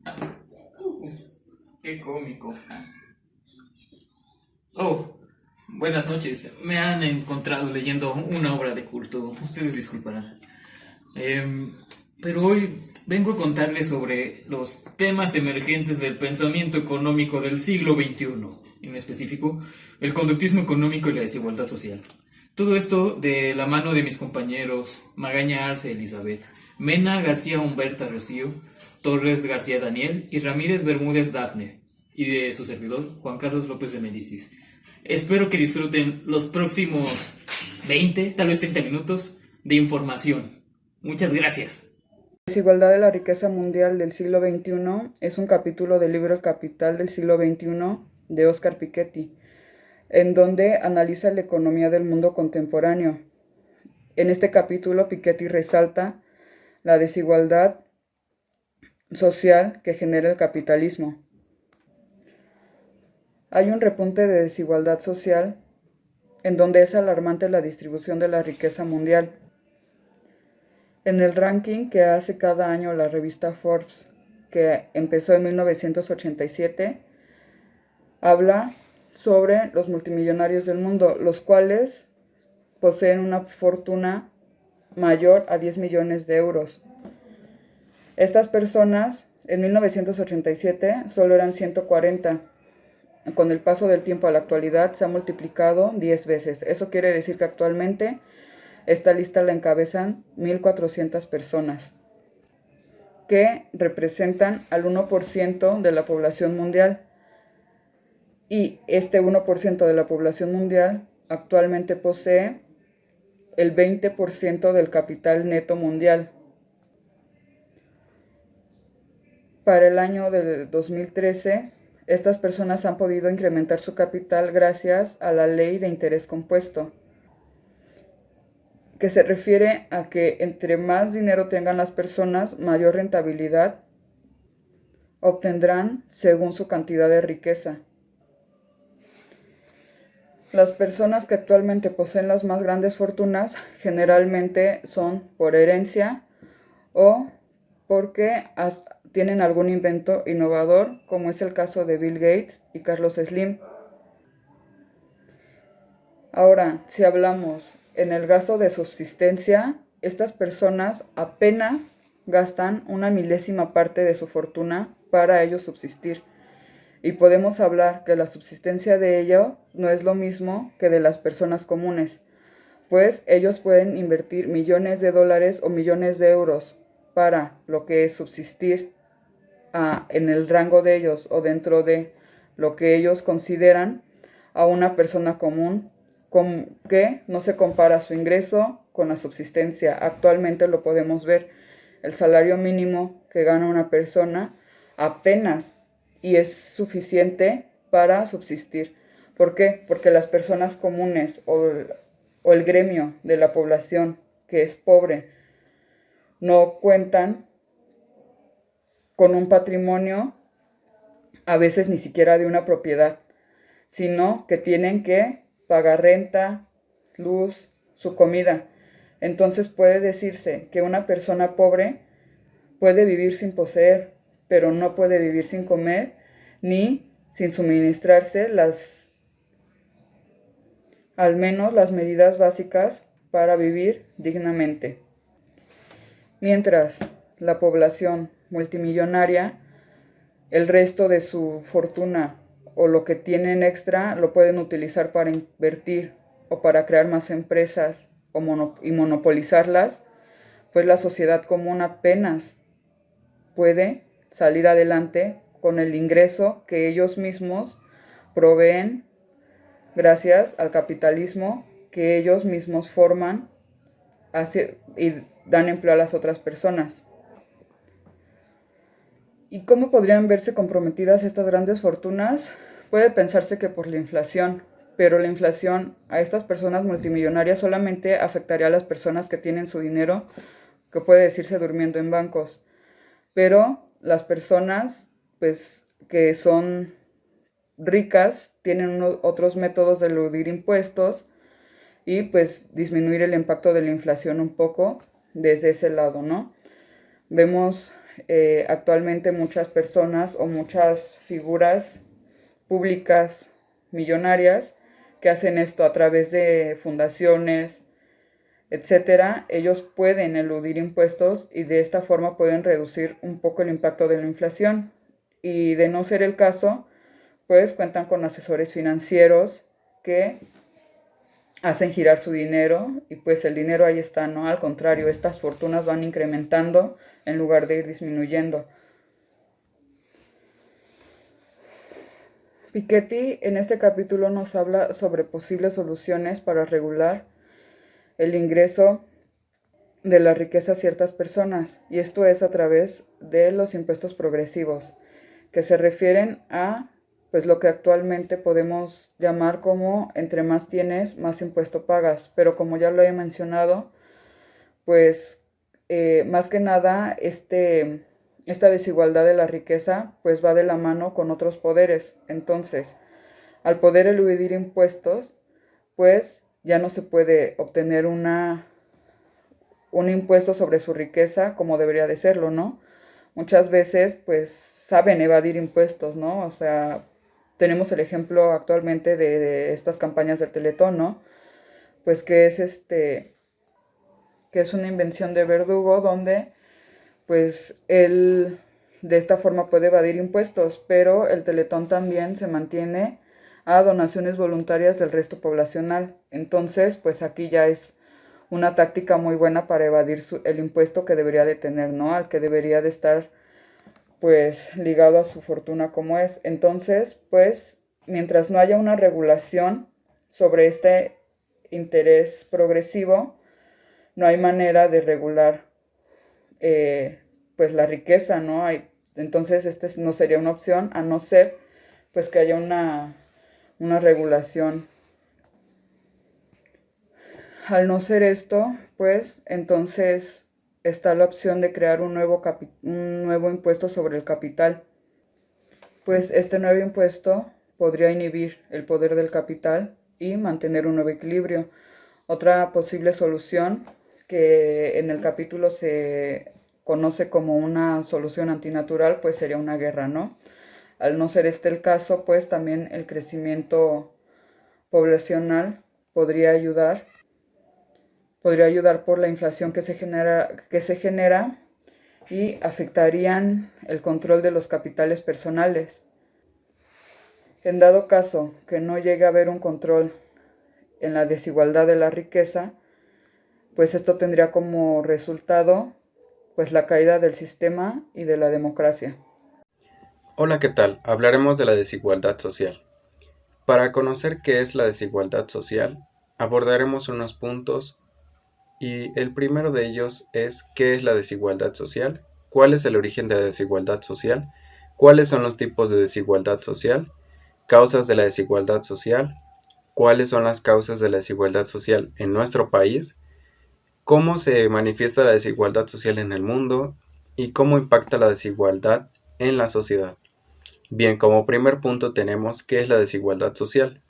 Ah, qué cómico. Oh, buenas noches. Me han encontrado leyendo una obra de culto. Ustedes disculparán. Em, pero hoy vengo a contarles sobre los temas emergentes del pensamiento económico del siglo XXI, en específico, el conductismo económico y la desigualdad social. Todo esto de la mano de mis compañeros Magaña Arce Elizabeth, Mena García Humberta Rocío, Torres García Daniel y Ramírez Bermúdez Dafne, y de su servidor, Juan Carlos López de Médicis. Espero que disfruten los próximos 20, tal vez 30 minutos de información. Muchas gracias. La desigualdad de la riqueza mundial del siglo XXI es un capítulo del libro El Capital del siglo XXI de Oscar Piketty, en donde analiza la economía del mundo contemporáneo. En este capítulo, Piketty resalta la desigualdad social que genera el capitalismo. Hay un repunte de desigualdad social en donde es alarmante la distribución de la riqueza mundial. En el ranking que hace cada año la revista Forbes, que empezó en 1987, habla sobre los multimillonarios del mundo, los cuales poseen una fortuna mayor a 10 millones de euros. Estas personas en 1987 solo eran 140. Con el paso del tiempo a la actualidad se ha multiplicado 10 veces. Eso quiere decir que actualmente esta lista la encabezan 1.400 personas, que representan al 1% de la población mundial. Y este 1% de la población mundial actualmente posee el 20% del capital neto mundial. Para el año de 2013, estas personas han podido incrementar su capital gracias a la ley de interés compuesto, que se refiere a que entre más dinero tengan las personas, mayor rentabilidad obtendrán según su cantidad de riqueza. Las personas que actualmente poseen las más grandes fortunas generalmente son por herencia o porque tienen algún invento innovador, como es el caso de Bill Gates y Carlos Slim. Ahora, si hablamos en el gasto de subsistencia, estas personas apenas gastan una milésima parte de su fortuna para ellos subsistir. Y podemos hablar que la subsistencia de ello no es lo mismo que de las personas comunes, pues ellos pueden invertir millones de dólares o millones de euros para lo que es subsistir en el rango de ellos o dentro de lo que ellos consideran a una persona común, que no se compara su ingreso con la subsistencia. Actualmente lo podemos ver, el salario mínimo que gana una persona apenas y es suficiente para subsistir. ¿Por qué? Porque las personas comunes o el gremio de la población que es pobre no cuentan con un patrimonio, a veces ni siquiera de una propiedad, sino que tienen que pagar renta, luz, su comida. Entonces puede decirse que una persona pobre puede vivir sin poseer, pero no puede vivir sin comer ni sin suministrarse al menos las medidas básicas para vivir dignamente. Mientras la población multimillonaria, el resto de su fortuna o lo que tienen extra lo pueden utilizar para invertir o para crear más empresas y monopolizarlas, pues la sociedad común apenas puede salir adelante con el ingreso que ellos mismos proveen gracias al capitalismo que ellos mismos forman y dan empleo a las otras personas. ¿Y cómo podrían verse comprometidas estas grandes fortunas? Puede pensarse que por la inflación, pero la inflación a estas personas multimillonarias solamente afectaría a las personas que tienen su dinero, que puede decirse durmiendo en bancos. Pero las personas que son ricas tienen otros métodos de eludir impuestos y disminuir el impacto de la inflación un poco desde ese lado, ¿no? Vemos actualmente muchas personas o muchas figuras públicas millonarias que hacen esto a través de fundaciones, etcétera, ellos pueden eludir impuestos y de esta forma pueden reducir un poco el impacto de la inflación. Y de no ser el caso, pues cuentan con asesores financieros que hacen girar su dinero y pues el dinero ahí está, ¿no? Al contrario, estas fortunas van incrementando en lugar de ir disminuyendo. Piketty en este capítulo nos habla sobre posibles soluciones para regular el ingreso de la riqueza a ciertas personas, y esto es a través de los impuestos progresivos, que se refieren a pues lo que actualmente podemos llamar como entre más tienes, más impuesto pagas, pero como ya lo he mencionado, pues más que nada esta desigualdad de la riqueza pues va de la mano con otros poderes. Entonces, al poder eludir impuestos, pues ya no se puede obtener un impuesto sobre su riqueza como debería de serlo, ¿no? Muchas veces pues saben evadir impuestos, ¿no? O sea, tenemos el ejemplo actualmente de estas campañas del Teletón, ¿no? Pues que es una invención de Verdugo donde pues él de esta forma puede evadir impuestos, pero el Teletón también se mantiene a donaciones voluntarias del resto poblacional. Entonces, pues aquí ya es una táctica muy buena para evadir el impuesto que debería de tener, ¿no? Al que debería de estar pues ligado a su fortuna como es. Entonces, pues mientras no haya una regulación sobre este interés progresivo, no hay manera de regular pues la riqueza, ¿no? Entonces no sería una opción a no ser pues que haya una regulación. Al no ser esto, pues entonces está la opción de crear un nuevo impuesto sobre el capital. Pues este nuevo impuesto podría inhibir el poder del capital y mantener un nuevo equilibrio. Otra posible solución que en el capítulo se conoce como una solución antinatural, pues sería una guerra, ¿no? Al no ser este el caso, pues también el crecimiento poblacional podría ayudar por la inflación que se genera y afectarían el control de los capitales personales. En dado caso que no llegue a haber un control en la desigualdad de la riqueza, pues esto tendría como resultado pues la caída del sistema y de la democracia. Hola, ¿qué tal? Hablaremos de la desigualdad social. Para conocer qué es la desigualdad social, abordaremos unos puntos y el primero de ellos es ¿qué es la desigualdad social? ¿Cuál es el origen de la desigualdad social? ¿Cuáles son los tipos de desigualdad social? ¿Causas de la desigualdad social? ¿Cuáles son las causas de la desigualdad social en nuestro país? ¿Cómo se manifiesta la desigualdad social en el mundo? ¿Y cómo impacta la desigualdad en la sociedad? Bien, como primer punto tenemos ¿qué es la desigualdad social?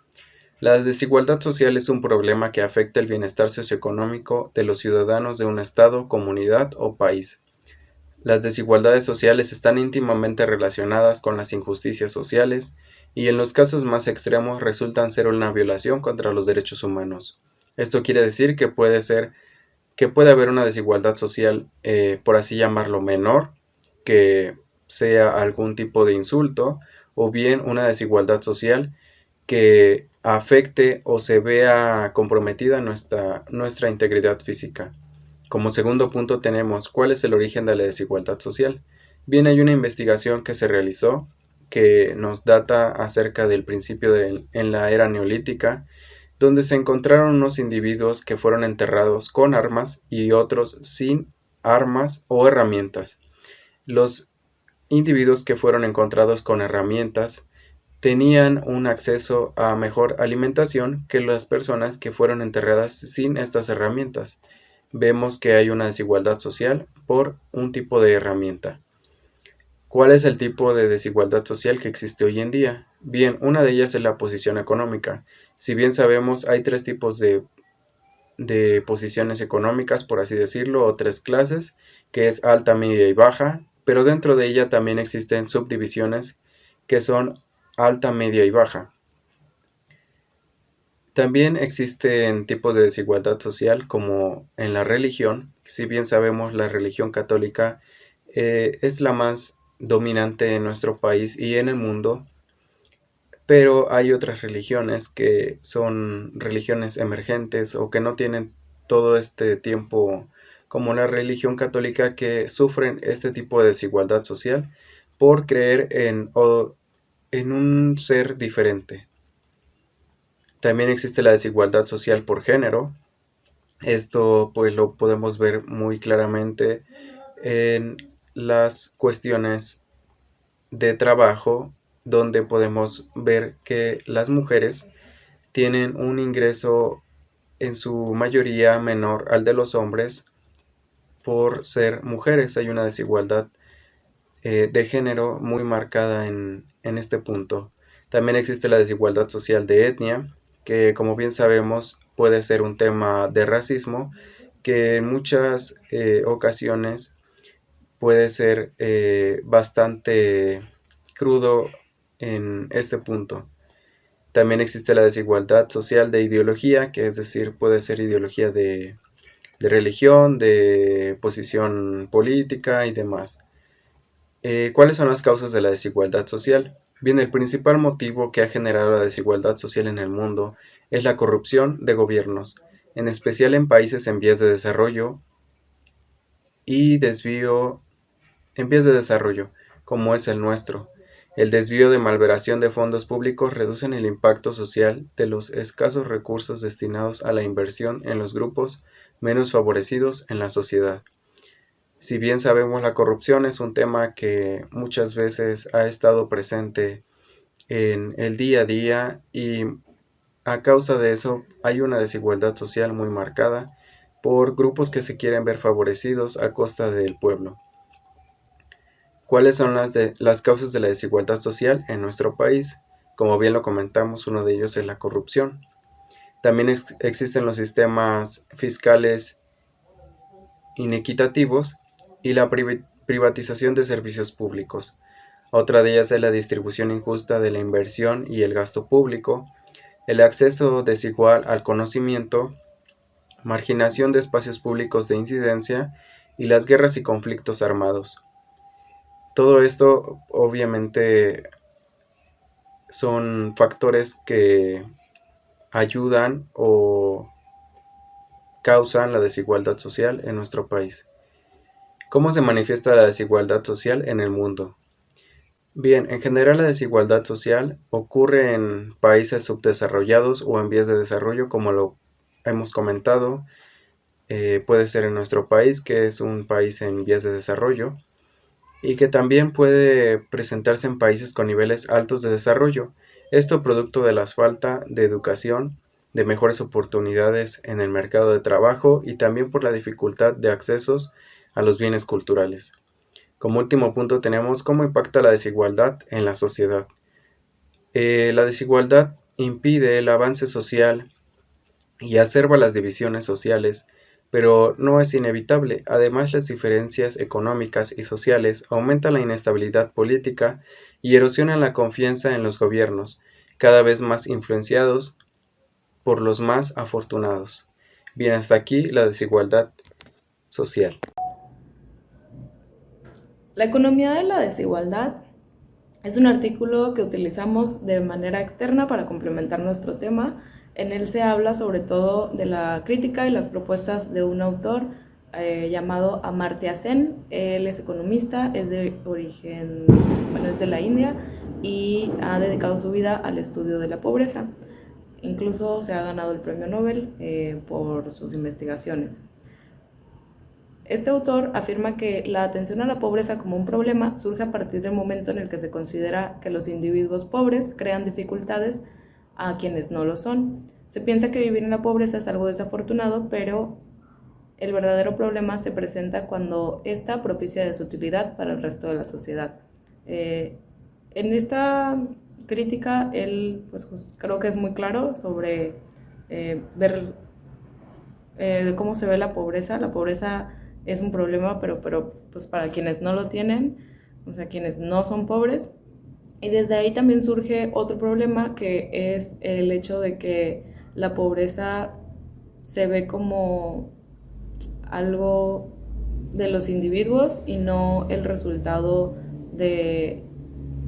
La desigualdad social es un problema que afecta el bienestar socioeconómico de los ciudadanos de un estado, comunidad o país. Las desigualdades sociales están íntimamente relacionadas con las injusticias sociales y en los casos más extremos resultan ser una violación contra los derechos humanos. Esto quiere decir que puede haber una desigualdad social, por así llamarlo, menor, que sea algún tipo de insulto, o bien una desigualdad social que afecte o se vea comprometida nuestra integridad física. Como segundo punto tenemos ¿cuál es el origen de la desigualdad social? Bien, hay una investigación que se realizó que nos data acerca del principio en la era neolítica, donde se encontraron unos individuos que fueron enterrados con armas y otros sin armas o herramientas. Los individuos que fueron encontrados con herramientas tenían un acceso a mejor alimentación que las personas que fueron enterradas sin estas herramientas. Vemos que hay una desigualdad social por un tipo de herramienta. ¿Cuál es el tipo de desigualdad social que existe hoy en día? Bien, una de ellas es la posición económica. Si bien sabemos, hay tres tipos de posiciones económicas, por así decirlo, o tres clases, que es alta, media y baja. pero dentro de ella también existen subdivisiones que son alta, media y baja. También existen tipos de desigualdad social como en la religión. Si bien sabemos, la religión católica es la más dominante en nuestro país y en el mundo, pero hay otras religiones que son religiones emergentes o que no tienen todo este tiempo como la religión católica, que sufren este tipo de desigualdad social por creer en un ser diferente. También existe la desigualdad social por género. Esto pues lo podemos ver muy claramente en las cuestiones de trabajo, donde podemos ver que las mujeres tienen un ingreso en su mayoría menor al de los hombres por ser mujeres. Hay una desigualdad de género muy marcada en este punto. También existe la desigualdad social de etnia, que como bien sabemos puede ser un tema de racismo, que en muchas ocasiones puede ser bastante crudo en este punto. También existe la desigualdad social de ideología, que es decir, puede ser ideología de religión, de posición política y demás. ¿Cuáles son las causas de la desigualdad social? Bien, el principal motivo que ha generado la desigualdad social en el mundo es la corrupción de gobiernos, en especial en países en vías de desarrollo y en vías de desarrollo, como es el nuestro. El desvío de malveración de fondos públicos reducen el impacto social de los escasos recursos destinados a la inversión en los grupos menos favorecidos en la sociedad. Si bien sabemos, la corrupción es un tema que muchas veces ha estado presente en el día a día, y a causa de eso hay una desigualdad social muy marcada por grupos que se quieren ver favorecidos a costa del pueblo. ¿Cuáles son las causas de la desigualdad social en nuestro país? Como bien lo comentamos, uno de ellos es la corrupción. También existen los sistemas fiscales inequitativos y la privatización de servicios públicos. Otra de ellas es la distribución injusta de la inversión y el gasto público, el acceso desigual al conocimiento, marginación de espacios públicos de incidencia y las guerras y conflictos armados. Todo esto obviamente son factores que ayudan o causan la desigualdad social en nuestro país. ¿Cómo se manifiesta la desigualdad social en el mundo? Bien, en general la desigualdad social ocurre en países subdesarrollados o en vías de desarrollo, como lo hemos comentado. Puede ser en nuestro país, que es un país en vías de desarrollo, y que también puede presentarse en países con niveles altos de desarrollo. Esto producto de la falta de educación, de mejores oportunidades en el mercado de trabajo y también por la dificultad de accesos a los bienes culturales. Como último punto tenemos cómo impacta la desigualdad en la sociedad. La desigualdad impide el avance social y acerba las divisiones sociales, pero no es inevitable. Además, las diferencias económicas y sociales aumentan la inestabilidad política y erosionan la confianza en los gobiernos, cada vez más influenciados por los más afortunados. Bien, hasta aquí la desigualdad social. La economía de la desigualdad es un artículo que utilizamos de manera externa para complementar nuestro tema. En él se habla sobre todo de la crítica y las propuestas de un autor llamado Amartya Sen. Él es economista, es de origen, es de la India y ha dedicado su vida al estudio de la pobreza. Incluso se ha ganado el premio Nobel por sus investigaciones. Este autor afirma que la atención a la pobreza como un problema surge a partir del momento en el que se considera que los individuos pobres crean dificultades a quienes no lo son. Se piensa que vivir en la pobreza es algo desafortunado, pero el verdadero problema se presenta cuando ésta propicia desutilidad para el resto de la sociedad. En esta crítica, él creo que es muy claro sobre ver cómo se ve la pobreza. La pobreza es un problema, pero pues para quienes no lo tienen, o sea, quienes no son pobres. Y desde ahí también surge otro problema, que es el hecho de que la pobreza se ve como algo de los individuos y no el resultado de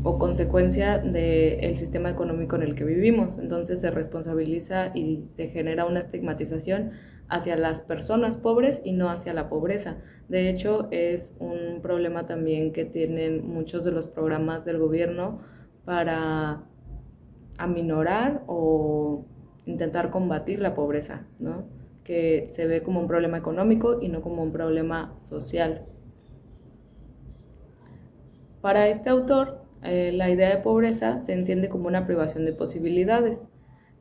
o consecuencia del sistema económico en el que vivimos. Entonces se responsabiliza y se genera una estigmatización hacia las personas pobres y no hacia la pobreza. De hecho, es un problema también que tienen muchos de los programas del gobierno para aminorar o intentar combatir la pobreza, ¿no? Que se ve como un problema económico y no como un problema social. Para este autor, la idea de pobreza se entiende como una privación de posibilidades.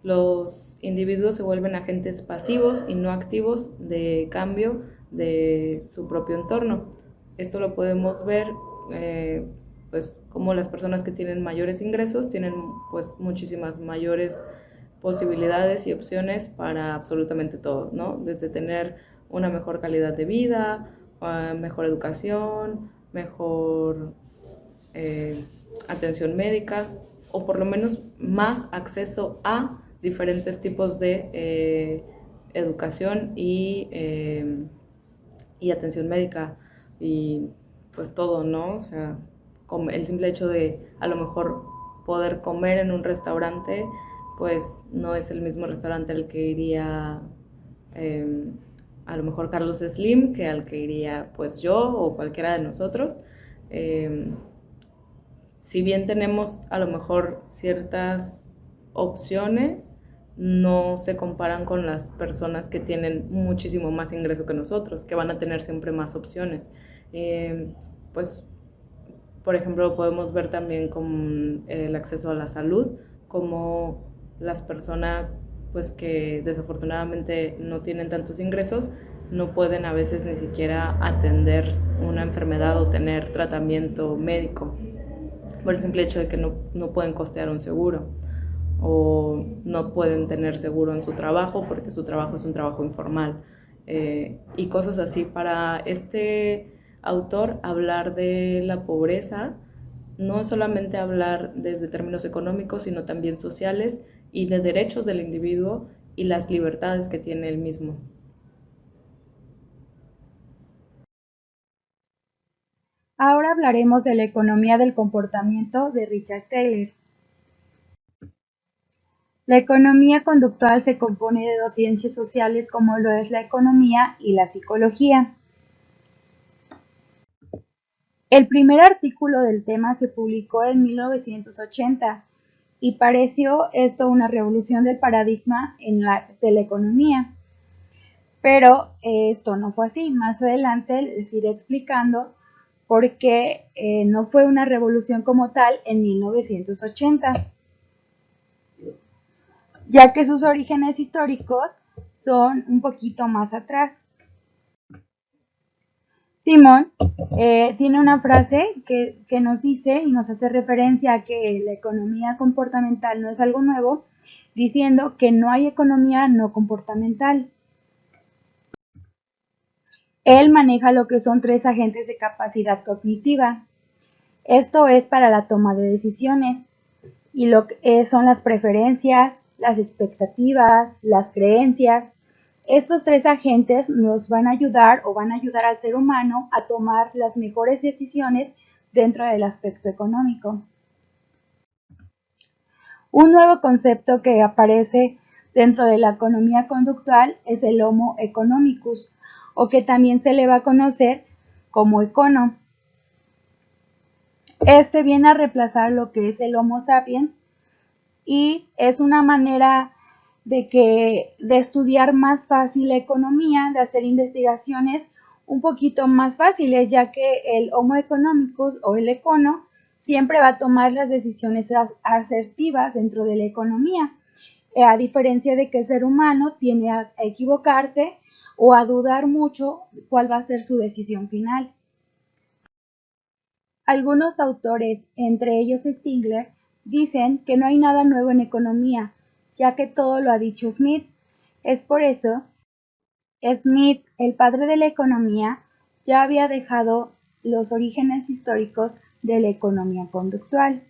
Los individuos se vuelven agentes pasivos y no activos de cambio de su propio entorno. Esto lo podemos ver pues como las personas que tienen mayores ingresos tienen pues muchísimas mayores posibilidades y opciones para absolutamente todo, ¿no? Desde tener una mejor calidad de vida, mejor educación, mejor atención médica, o por lo menos más acceso a diferentes tipos de educación y atención médica y pues todo, ¿no? O sea, el simple hecho de a lo mejor poder comer en un restaurante, pues no es el mismo restaurante al que iría a lo mejor Carlos Slim que al que iría pues yo o cualquiera de nosotros. Eh, si bien tenemos a lo mejor ciertas opciones, no se comparan con las personas que tienen muchísimo más ingreso que nosotros, que van a tener siempre más opciones. Pues, por ejemplo, podemos ver también con el acceso a la salud, como las personas pues que desafortunadamente no tienen tantos ingresos, no pueden a veces ni siquiera atender una enfermedad o tener tratamiento médico por el simple hecho de que no pueden costear un seguro o no pueden tener seguro en su trabajo porque su trabajo es un trabajo informal y cosas así. Para este autor, hablar de la pobreza no es solamente hablar desde términos económicos, sino también sociales y de derechos del individuo y las libertades que tiene él mismo. Ahora hablaremos de la economía del comportamiento de Richard Taylor. La economía conductual se compone de dos ciencias sociales como lo es la economía y la psicología. El primer artículo del tema se publicó en 1980 y pareció esto una revolución del paradigma de la economía. Pero esto no fue así. Más adelante les iré explicando por qué no fue una revolución como tal en 1980, ya que sus orígenes históricos son un poquito más atrás. Simón tiene una frase que nos dice y nos hace referencia a que la economía comportamental no es algo nuevo, diciendo que no hay economía no comportamental. Él maneja lo que son tres agentes de capacidad cognitiva. Esto es para la toma de decisiones y lo que son las preferencias, las expectativas, las creencias. Estos tres agentes nos van a ayudar o van a ayudar al ser humano a tomar las mejores decisiones dentro del aspecto económico. Un nuevo concepto que aparece dentro de la economía conductual es el Homo economicus, o que también se le va a conocer como econo. Este viene a reemplazar lo que es el Homo sapiens y es una manera de estudiar más fácil la economía, de hacer investigaciones un poquito más fáciles, ya que el Homo economicus o el econo siempre va a tomar las decisiones asertivas dentro de la economía, a diferencia de que el ser humano tiende a equivocarse o a dudar mucho cuál va a ser su decisión final. Algunos autores, entre ellos Stigler, dicen que no hay nada nuevo en economía, ya que todo lo ha dicho Smith. Es por eso, Smith, el padre de la economía, ya había dejado los orígenes históricos de la economía conductual.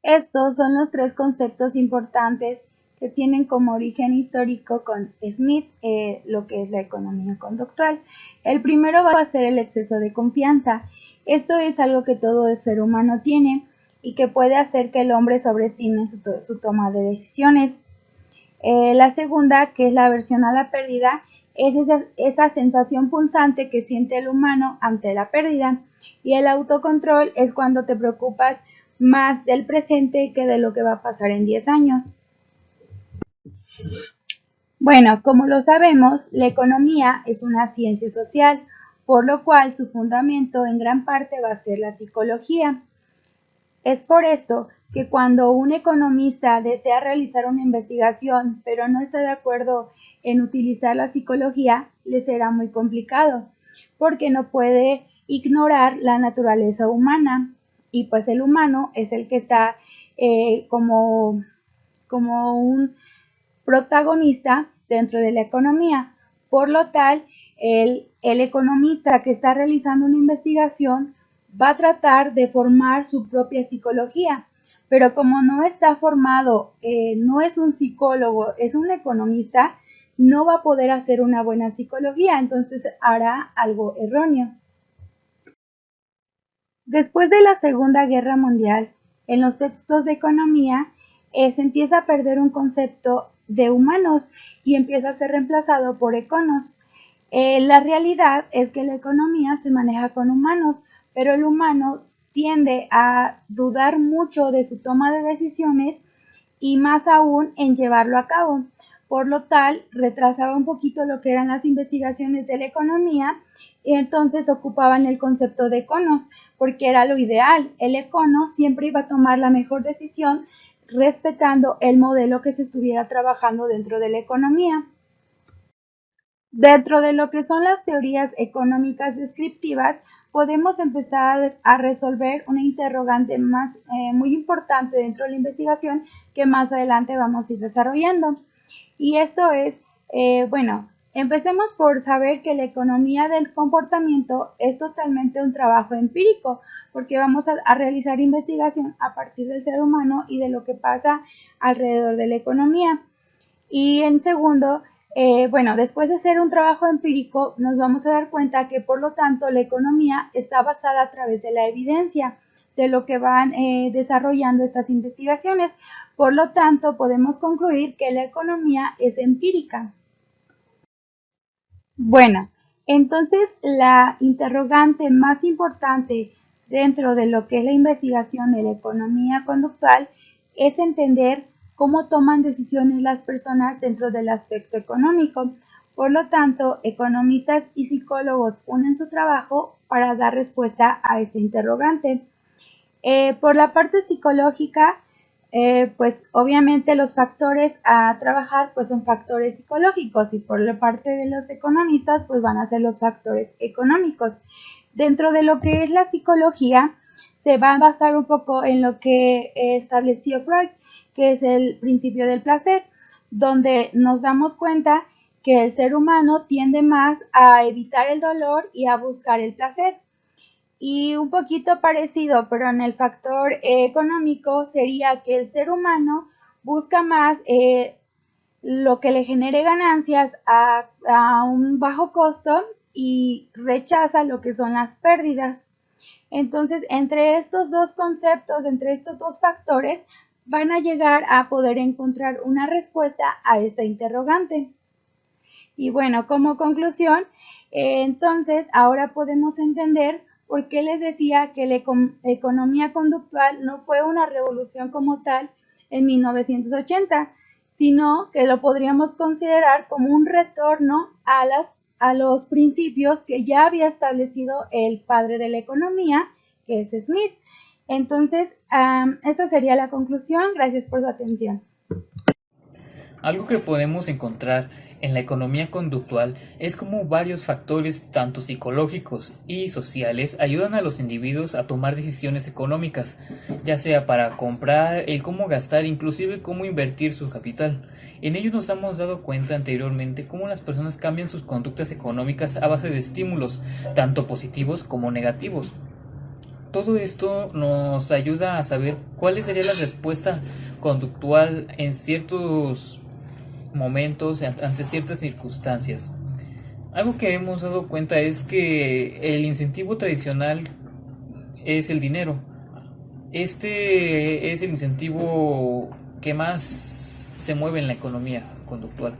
Estos son los tres conceptos importantes que tienen como origen histórico con Smith lo que es la economía conductual. El primero va a ser el exceso de confianza. Esto es algo que todo ser humano tiene y que puede hacer que el hombre sobreestime su toma de decisiones. La segunda, que es la aversión a la pérdida, es esa sensación punzante que siente el humano ante la pérdida. Y el autocontrol es cuando te preocupas más del presente que de lo que va a pasar en 10 años. Bueno, como lo sabemos, la economía es una ciencia social, por lo cual su fundamento en gran parte va a ser la psicología. Es por esto que cuando un economista desea realizar una investigación, pero no está de acuerdo en utilizar la psicología, le será muy complicado, porque no puede ignorar la naturaleza humana, y pues el humano es el que está como un protagonista dentro de la economía. Por lo tal, el economista que está realizando una investigación va a tratar de formar su propia psicología, pero como no está formado, no es un psicólogo, es un economista, no va a poder hacer una buena psicología, entonces hará algo erróneo. Después de la Segunda Guerra Mundial, en los textos de economía, se empieza a perder un concepto de humanos y empieza a ser reemplazado por econos. La realidad es que la economía se maneja con humanos, pero el humano tiende a dudar mucho de su toma de decisiones y más aún en llevarlo a cabo. Por lo tal, retrasaba un poquito lo que eran las investigaciones de la economía y entonces ocupaban el concepto de econos, porque era lo ideal. El econo siempre iba a tomar la mejor decisión respetando el modelo que se estuviera trabajando dentro de la economía. Dentro de lo que son las teorías económicas descriptivas, podemos empezar a resolver una interrogante muy importante dentro de la investigación que más adelante vamos a ir desarrollando. Y esto es, empecemos por saber que la economía del comportamiento es totalmente un trabajo empírico, porque vamos a realizar investigación a partir del ser humano y de lo que pasa alrededor de la economía. Y en segundo, después de hacer un trabajo empírico, nos vamos a dar cuenta que por lo tanto la economía está basada a través de la evidencia de lo que van desarrollando estas investigaciones. Por lo tanto, podemos concluir que la economía es empírica. Bueno, entonces la interrogante más importante dentro de lo que es la investigación de la economía conductual es entender cómo toman decisiones las personas dentro del aspecto económico. Por lo tanto, economistas y psicólogos unen su trabajo para dar respuesta a este interrogante. Por la parte psicológica, pues obviamente los factores a trabajar pues son factores psicológicos y por la parte de los economistas pues van a ser los factores económicos. Dentro de lo que es la psicología se va a basar un poco en lo que estableció Freud, que es el principio del placer, donde nos damos cuenta que el ser humano tiende más a evitar el dolor y a buscar el placer. Y un poquito parecido, pero en el factor económico, sería que el ser humano busca más lo que le genere ganancias a un bajo costo y rechaza lo que son las pérdidas. Entonces, entre estos dos conceptos, entre estos dos factores, van a llegar a poder encontrar una respuesta a esta interrogante. Y bueno, como conclusión, entonces ahora podemos entender por qué les decía que la economía conductual no fue una revolución como tal en 1980, sino que lo podríamos considerar como un retorno a los principios que ya había establecido el padre de la economía, que es Smith. Entonces, esa sería la conclusión. Gracias por su atención. Algo que podemos encontrar en la economía conductual es como varios factores, tanto psicológicos y sociales, ayudan a los individuos a tomar decisiones económicas, ya sea para comprar, el cómo gastar, inclusive cómo invertir su capital. En ello nos hemos dado cuenta anteriormente cómo las personas cambian sus conductas económicas a base de estímulos, tanto positivos como negativos. Todo esto nos ayuda a saber cuál sería la respuesta conductual en ciertos momentos, ante ciertas circunstancias. Algo que hemos dado cuenta es que el incentivo tradicional es el dinero. Este es el incentivo que más se mueve en la economía conductual.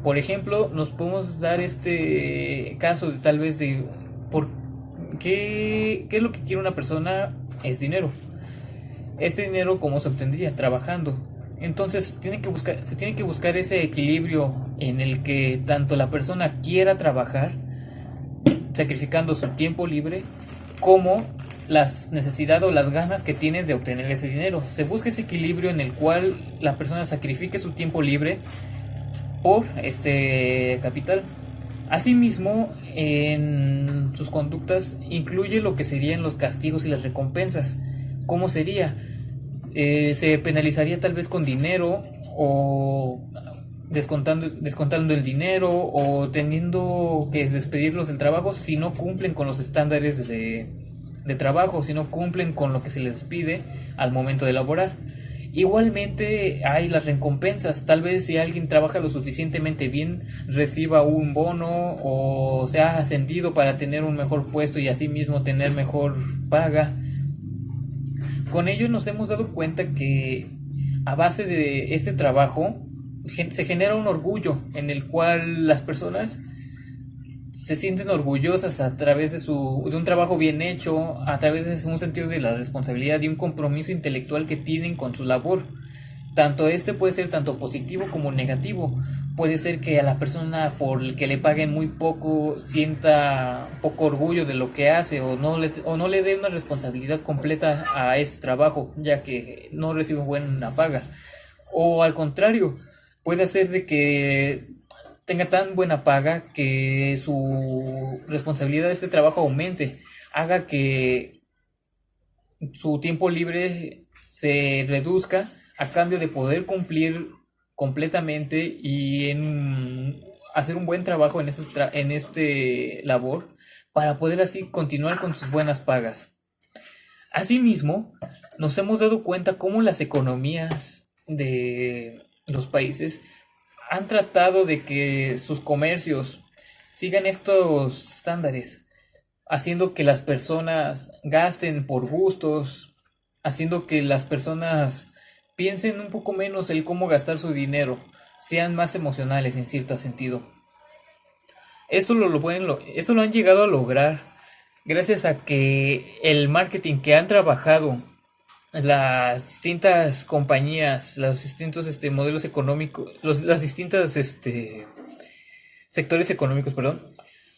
Por ejemplo, nos podemos dar este caso de tal vez de por qué es lo que quiere una persona. Es dinero. Este dinero, ¿cómo se obtendría? Trabajando. Entonces se tiene que buscar ese equilibrio en el que tanto la persona quiera trabajar, sacrificando su tiempo libre, como las necesidades o las ganas que tiene de obtener ese dinero. Se busca ese equilibrio en el cual la persona sacrifique su tiempo libre por este capital. Asimismo, en sus conductas incluye lo que serían los castigos y las recompensas. ¿Cómo sería? Se penalizaría tal vez con dinero, o descontando el dinero, o teniendo que despedirlos del trabajo si no cumplen con los estándares de trabajo, si no cumplen con lo que se les pide al momento de laborar. Igualmente hay las recompensas. Tal vez si alguien trabaja lo suficientemente bien, reciba un bono o sea ascendido para tener un mejor puesto y así mismo tener mejor paga. Con ello nos hemos dado cuenta que a base de este trabajo se genera un orgullo en el cual las personas se sienten orgullosas a través de un trabajo bien hecho, a través de un sentido de la responsabilidad y un compromiso intelectual que tienen con su labor. Tanto este puede ser tanto positivo como negativo. Puede ser que a la persona por el que le paguen muy poco sienta poco orgullo de lo que hace, o no le dé una responsabilidad completa a ese trabajo, ya que no recibe buena paga. O al contrario, puede ser de que tenga tan buena paga que su responsabilidad de este trabajo aumente, haga que su tiempo libre se reduzca a cambio de poder cumplir completamente y en hacer un buen trabajo en este labor, para poder así continuar con sus buenas pagas. Asimismo, nos hemos dado cuenta cómo las economías de los países han tratado de que sus comercios sigan estos estándares, haciendo que las personas gasten por gustos, haciendo que las personas piensen un poco menos el cómo gastar su dinero, sean más emocionales en cierto sentido. Esto lo han llegado a lograr gracias a que el marketing que han trabajado las distintas compañías, los distintos modelos económicos, las distintas sectores económicos, perdón,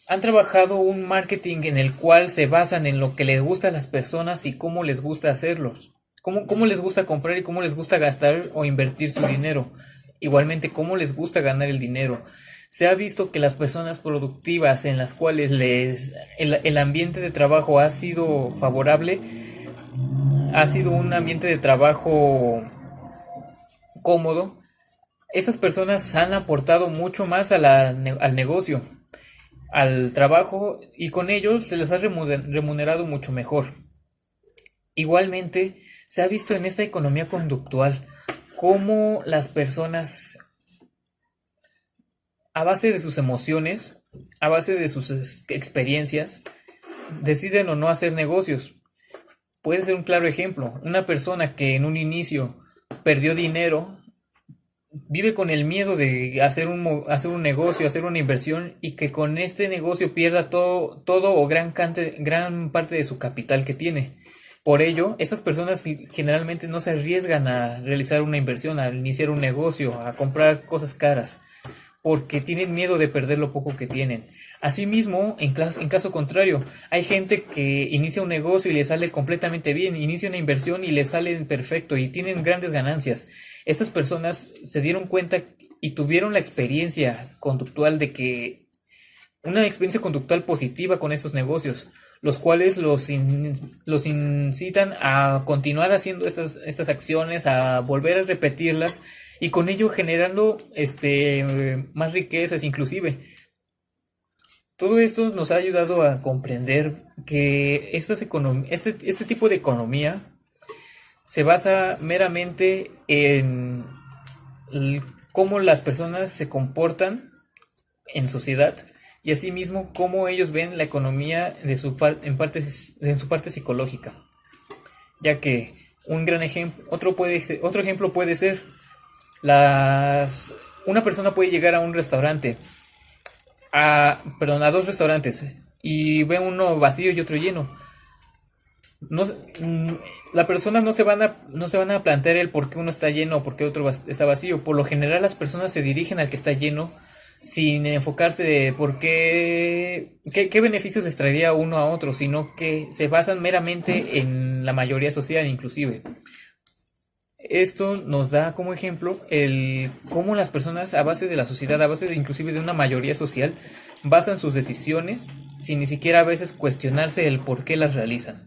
han trabajado un marketing en el cual se basan en lo que les gusta a las personas y cómo les gusta hacerlos, cómo les gusta comprar y cómo les gusta gastar o invertir su dinero, igualmente cómo les gusta ganar el dinero. Se ha visto que las personas productivas en las cuales el ambiente de trabajo ha sido favorable, ha sido un ambiente de trabajo cómodo, esas personas han aportado mucho más al negocio, al trabajo, y con ello se les ha remunerado mucho mejor. Igualmente, se ha visto en esta economía conductual cómo las personas, a base de sus emociones, a base de sus experiencias, deciden o no hacer negocios. Puede ser un claro ejemplo. Una persona que en un inicio perdió dinero, vive con el miedo de hacer un negocio, hacer una inversión, y que con este negocio pierda todo o gran parte de su capital que tiene. Por ello, estas personas generalmente no se arriesgan a realizar una inversión, a iniciar un negocio, a comprar cosas caras, porque tienen miedo de perder lo poco que tienen. Asimismo, en caso contrario, hay gente que inicia un negocio y le sale completamente bien, inicia una inversión y le sale perfecto y tienen grandes ganancias. Estas personas se dieron cuenta y tuvieron la experiencia conductual de que una experiencia conductual positiva con estos negocios, los cuales los incitan a continuar haciendo estas acciones, a volver a repetirlas y con ello generando más riquezas inclusive. Todo esto nos ha ayudado a comprender que este tipo de economía se basa meramente en cómo las personas se comportan en sociedad y asimismo cómo ellos ven la economía en su parte psicológica. Ya que un gran ejemplo, otro ejemplo puede ser una persona puede llegar a un restaurante, a dos restaurantes y ve uno vacío y otro lleno. La persona no se van a plantear el por qué uno está lleno o por qué otro está vacío. Por lo general las personas se dirigen al que está lleno sin enfocarse de por qué beneficios les traería uno a otro, sino que se basan meramente en la mayoría social inclusive. Esto nos da como ejemplo cómo las personas a base de la sociedad, a base inclusive de una mayoría social, basan sus decisiones sin ni siquiera a veces cuestionarse el por qué las realizan.